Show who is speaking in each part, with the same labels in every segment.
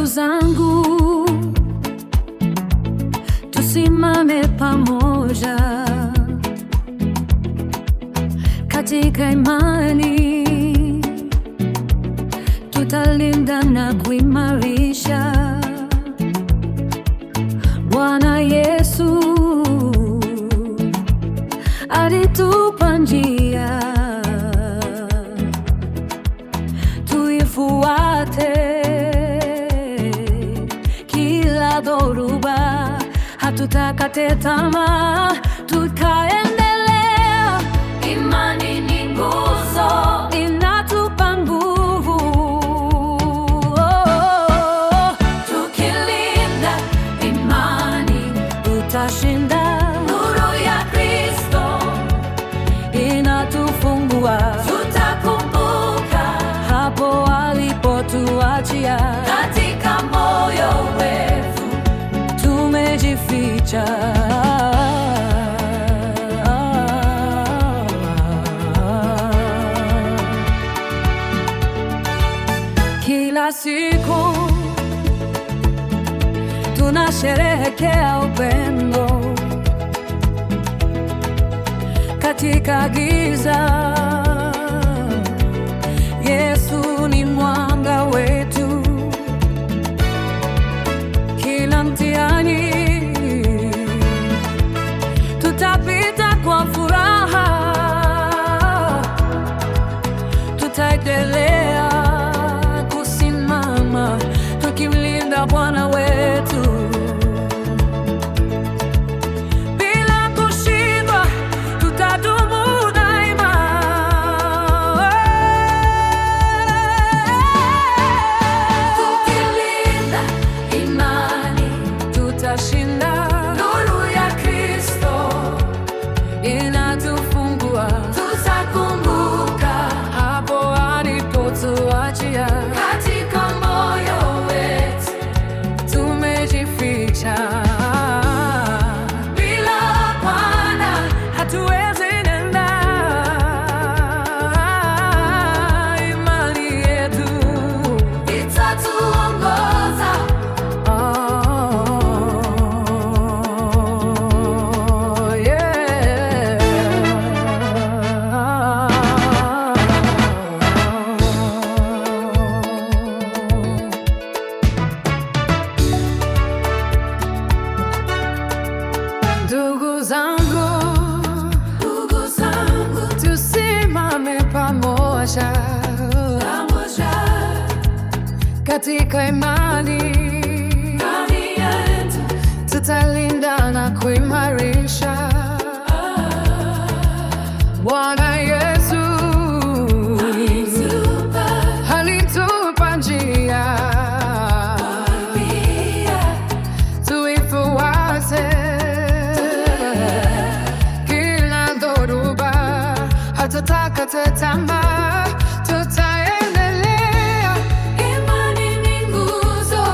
Speaker 1: Zangu, tusimame pamoja katika imani, tutalinda na kuimarisha. Bwana Yesu alitupa njia, tuifuate. Dhoruba, hatutakate tamaa, tukaendelea. Imani ni nguzo, inatupa nguvu. Tukilinda imani, tutashinda. Nuru ya Kristo inatufungua, tutakumbuka hapo alipotuachia. Katika moyo wetu tumejificha. Kila siku tunasherehekea upendo katika giza. Yesu ni mwanga wetu. Kila mtihani tutapita kwa furaha, tutaendelea kusimama tukimlinda Bwana wetu. Bila kushindwa tutadumu daima. Tukilinda imani tutashinda. Nuru ya Kristo inatufungua, tutakumbuka hapo alipotuachia. Katika moyo wetu tumejificha. Bila Bwana hatuwezi nenda. Imani yetu itatuongoza. Ndugu zangu, tusimame pamoja katika imani yetu, tutalinda na kuimarisha. Bwana Yesu alitupa njia, tuifuate. Hatutakate tamaa, tutaendelea. Imani ni nguzo,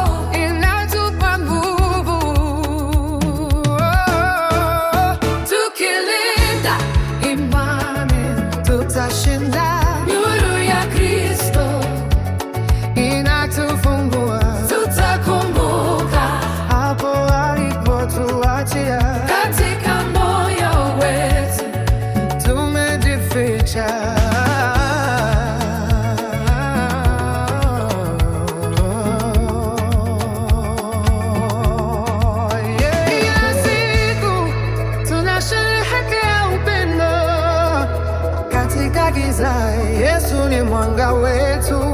Speaker 1: inatupa nguvu. Tukilinda imani tutashinda. Nuru ya Kristo inatufungua, tutakumbuka hapo alipotuachia. Katika moyo wetu tumejificha. Kila siku tunasherehekea upendo katika giza. Yesu ni mwanga wetu.